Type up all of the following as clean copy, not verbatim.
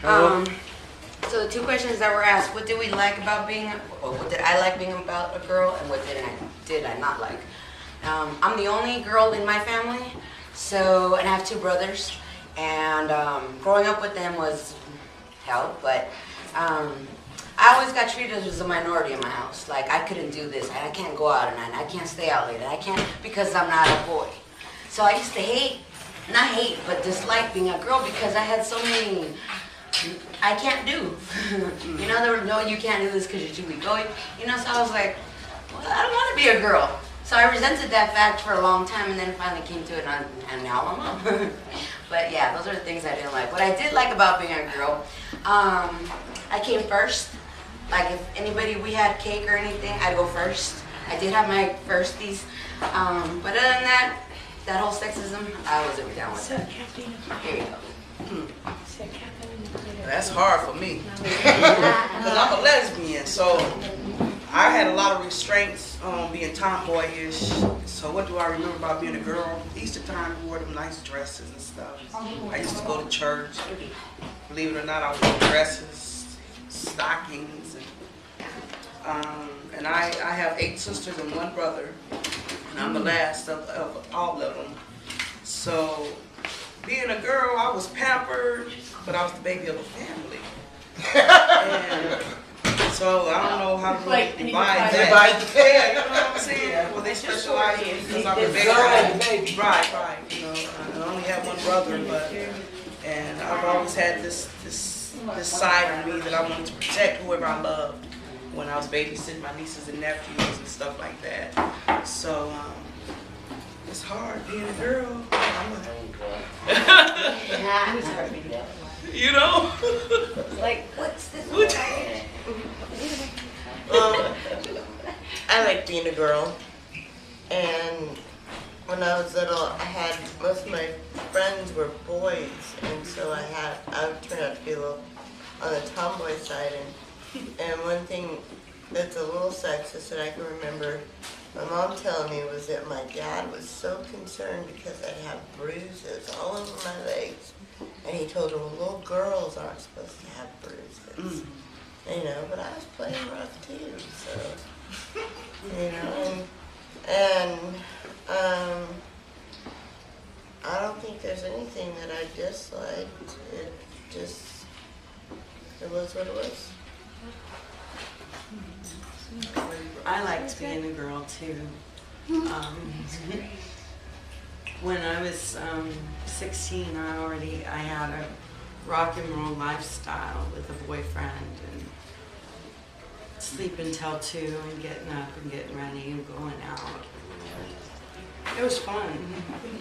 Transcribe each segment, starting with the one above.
So the two questions that were asked: what did we like about being, or what did I like being about a girl, and what did I not like? I'm the only girl in my family, so, and I have two brothers, and growing up with them was hell, but I always got treated as a minority in my house. Like, I couldn't do this, I can't go out at night, I can't stay out late, I can't, because I'm not a boy. So I used to not hate, but dislike being a girl because I had so many I can't do. You know, there was no, you can't do this because you're too weak. You know, so I was like, well, I don't want to be a girl. So I resented that fact for a long time, and then finally came to it, and now I'm a mom. But yeah, those are the things I didn't like. What I did like about being a girl, I came first. Like if anybody, we had cake or anything, I'd go first. I did have my firsties. But other than that, that whole sexism, I wasn't down with it. Here you go. That's hard for me because I'm a lesbian, so I had a lot of restraints on being tomboyish. So what do I remember about being a girl? Easter time, we wore them nice dresses and stuff. I used to go to church. Believe it or not, I wore dresses, stockings, and I have 8 sisters and 1 brother, and I'm the last of all of them. So being a girl, I was pampered, but I was the baby of a family. And so I don't know how to really divide that. Yeah, you know what I'm saying? Well, they specialize in because I'm the baby. Right. You know, I only have 1 brother, and I've always had this side of me that I wanted to protect whoever I loved when I was babysitting my nieces and nephews and stuff like that. So it's hard being a girl. You know? Like, what's this? I like being a girl, and when I was little, most of my friends were boys, and so I would turn out to be a little on the tomboy side, and one thing that's a little sexist that I can remember my mom telling me was that my dad was so concerned because I'd have bruises all over my legs. And he told her, well, little girls aren't supposed to have bruises. You know, but I was playing rough too, so, you know, and I don't think there's anything that I disliked. It was what it was. I liked being a girl too. When I was 16, I had a rock and roll lifestyle with a boyfriend and sleeping till 2 and getting up and getting ready and going out. It was fun.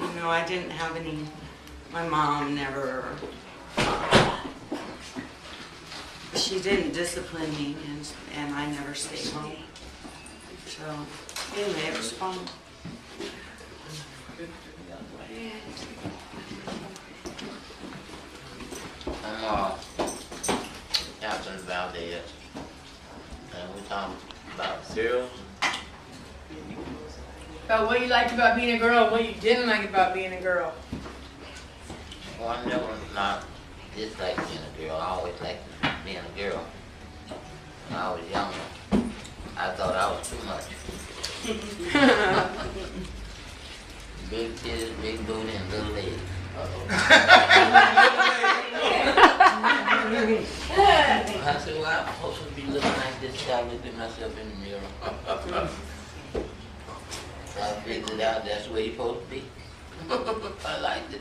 You know, I didn't have any, my mom never, she didn't discipline me, and I never stayed home. So anyway, it was fun. I'm Captain Valdez, and we're talking about girls. About what you liked about being a girl and what you didn't like about being a girl. Well, I never not disliked being a girl. I always liked being a girl. When I was younger, I thought I was too much. Big titties, big booty, and little legs. I said, well, I'm supposed to be looking like this, so I looked at myself in the mirror. So I figured out that's the way you're supposed to be. I liked it.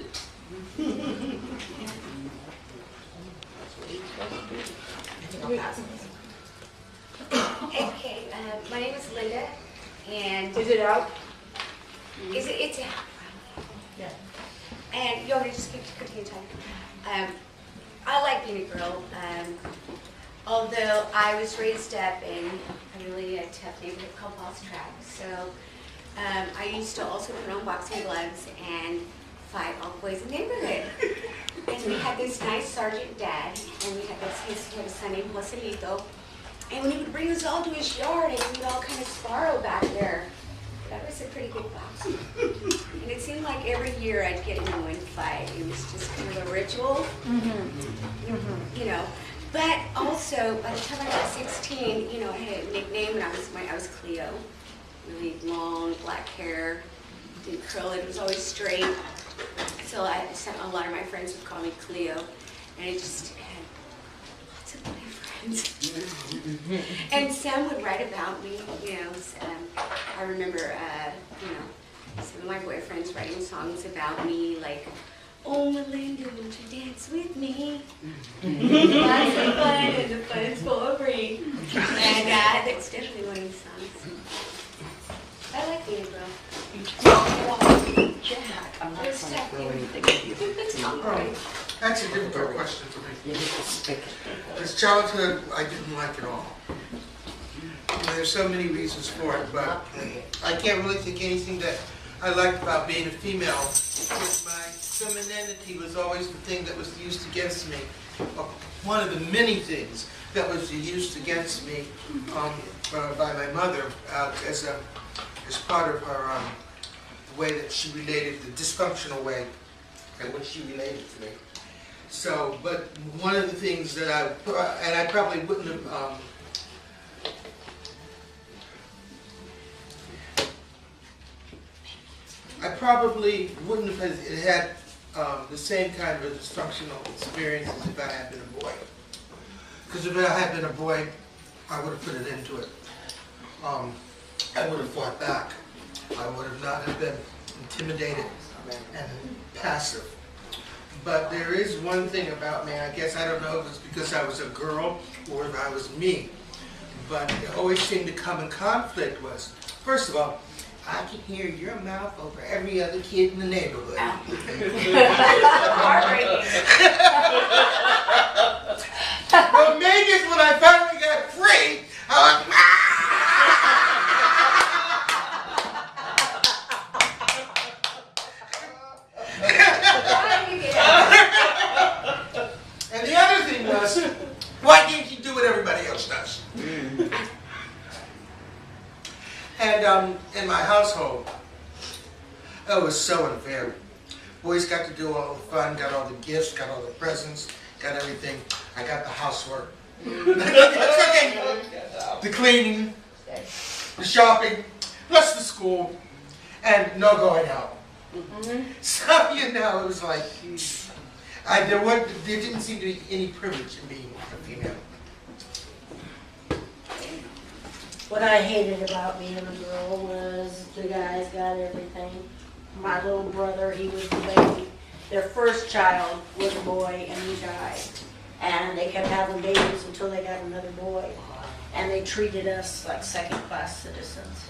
That's what you're supposed to be. Okay, my name is Linda, and Is it out? it's out. Yeah. And you want me to just continue talking? I like being a girl. Although I was raised up in a really tough neighborhood called Falls Track, so I used to also put on boxing gloves and fight all the boys in the neighborhood. And we had this nice sergeant dad, and we had a son named Joselito. And when he would bring us all to his yard, and we'd all kind of spar back there. That was a pretty good box. And it seemed like every year I'd get in one fight. It was just kind of a ritual. You know, so by the time I got 16, you know, I had a nickname, and I was Cleo. Really long black hair, didn't curl it. It was always straight. So a lot of my friends would call me Cleo, and I just had lots of boyfriends. And some would write about me, you know. I remember, you know, some of my boyfriends writing songs about me, like, "Oh, Melinda, won't you dance with me? Lots of fun, and the fun is for free." And that's definitely one of the songs. I like being a girl. I'm not trying to throw anything at you. That's a difficult question for me. As childhood, I didn't like it all. There's so many reasons for it, but I can't really think anything that I liked about being a female. Because my femininity was always the thing that was used against me. One of the many things that was used against me by my mother as part of her the way that she related, the dysfunctional way in which she related to me. So, but one of the things that I probably wouldn't have, I probably wouldn't have had the same kind of a dysfunctional experience as if I had been a boy. Because if I had been a boy, I would have put it into it. I would have fought back. I would have not have been intimidated and passive. But there is one thing about me, I guess, I don't know if it's because I was a girl or if I was me, but it always seemed to come in conflict was, first of all, I can hear your mouth over every other kid in the neighborhood. Well, maybe it's when I finally got free, I was, and the other thing was, why can't you do what everybody else does? And in my household, it was so unfair. Boys got to do all the fun, got all the gifts, got all the presents, got everything. I got the housework, the cooking, the cleaning, the shopping, plus the school, and no going out. So, you know, it was like, there didn't seem to be any privilege in being a female. What I hated about being a girl was the guys got everything. My little brother, he was the baby. Their first child was a boy and he died. And they kept having babies until they got another boy. And they treated us like second-class citizens.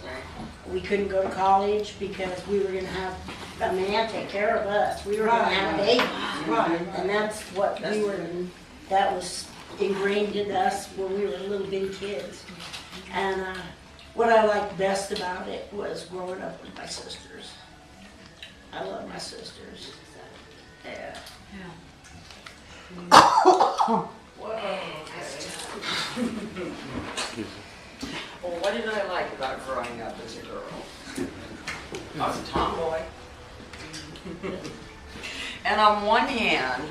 We couldn't go to college because we were going to have a man take care of us. We were going to have babies. And that's what we were, that was ingrained in us when we were little bitty kids. And what I liked best about it was growing up with my sisters. I love my sisters. Yeah. Well, what did I like about growing up as a girl? I was a tomboy. And on one hand,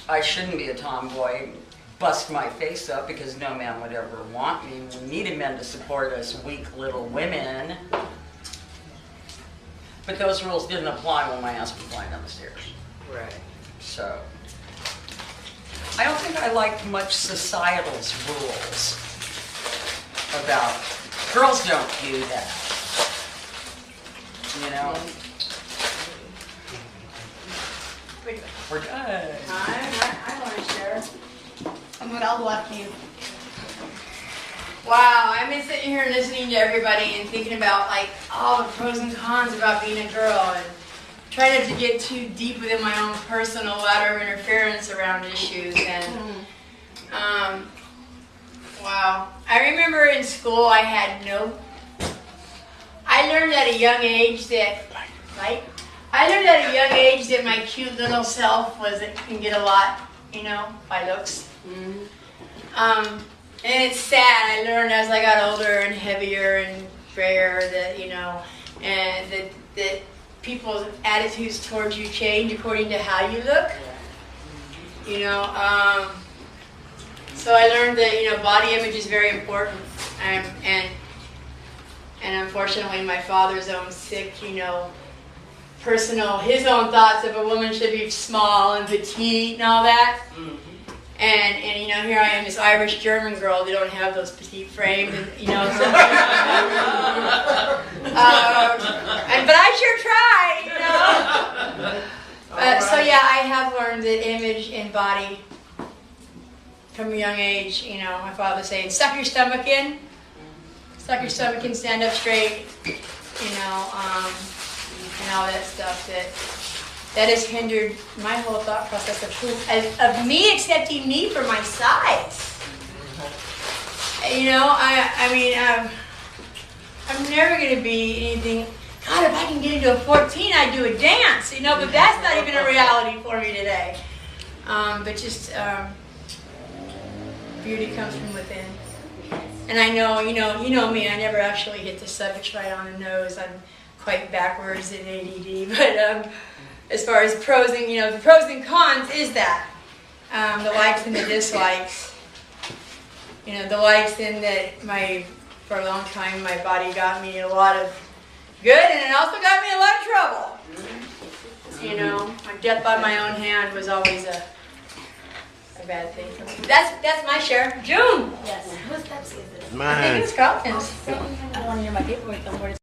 I shouldn't be a tomboy, bust my face up because no man would ever want me. We needed men to support us weak little women. But those rules didn't apply when my ass was flying down the stairs. Right. So, I don't think I liked much societal's rules about girls don't do that. You know? We're good. I want to share. But I'll block you. Wow, I've been sitting here listening to everybody and thinking about like all the pros and cons about being a girl and trying not to get too deep within my own personal outer interference around issues. And wow, I remember in school I learned at a young age that my cute little self can get a lot, you know, by looks. And it's sad. I learned as I got older and heavier and grayer that, you know, and that people's attitudes towards you change according to how you look. You know, So I learned that, you know, body image is very important. And unfortunately, my father's own sick, you know, his own thoughts of a woman should be small and petite and all that. And you know, here I am, this Irish German girl. They don't have those petite frames, and you know. So, but I sure try, you know. So yeah, I have learned that image and body from a young age. You know, my father saying, "Suck your stomach in, stand up straight," you know, and all that stuff that has hindered my whole thought process of me accepting me for my size. You know, I mean, I'm never going to be anything. God, if I can get into a 14, I'd do a dance, you know, but that's not even a reality for me today. But just beauty comes from within. And I know, you know me, I never actually hit the subject right on the nose. I'm quite backwards in ADD, but as far as pros and, you know, the pros and cons is that. The likes and the dislikes. You know, the likes in that for a long time, my body got me a lot of good, and it also got me a lot of trouble. You know, my death by my own hand was always a bad thing for me. That's my share. June! Yes. Whose Pepsi is it? I think it was Carlton's. I don't want to hear my paperwork no more.